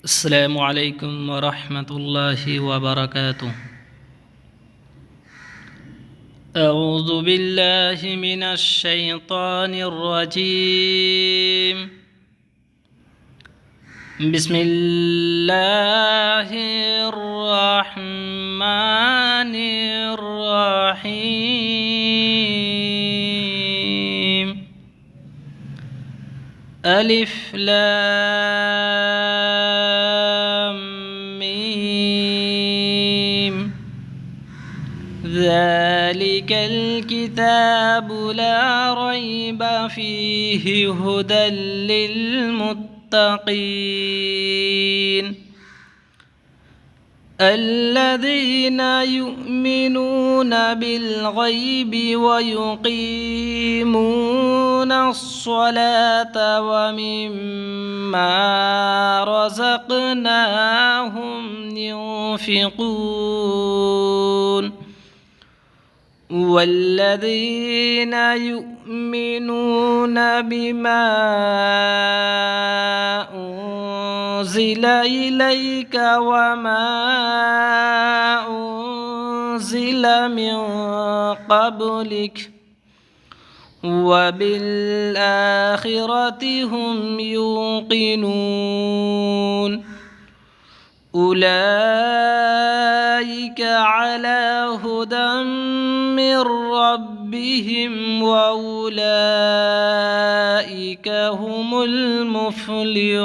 السلام عليكم ورحمة الله وبركاته. أعوذ بالله من الشيطان الرجيم. بسم الله الرحمن الرحيم. ألف لام ميم. ذلك الكتاب لا ريب فيه هدى للمتقين الذين يؤمنون بالغيب ويقيمون الصلاة ومما رزقناهم ينفقون والذين يؤمنون بما أنزل إليك وما أنزل من قبلك وبالآخرة هم يوقنون أولئك على هدى من ربهم وأولئك هم المفلحون.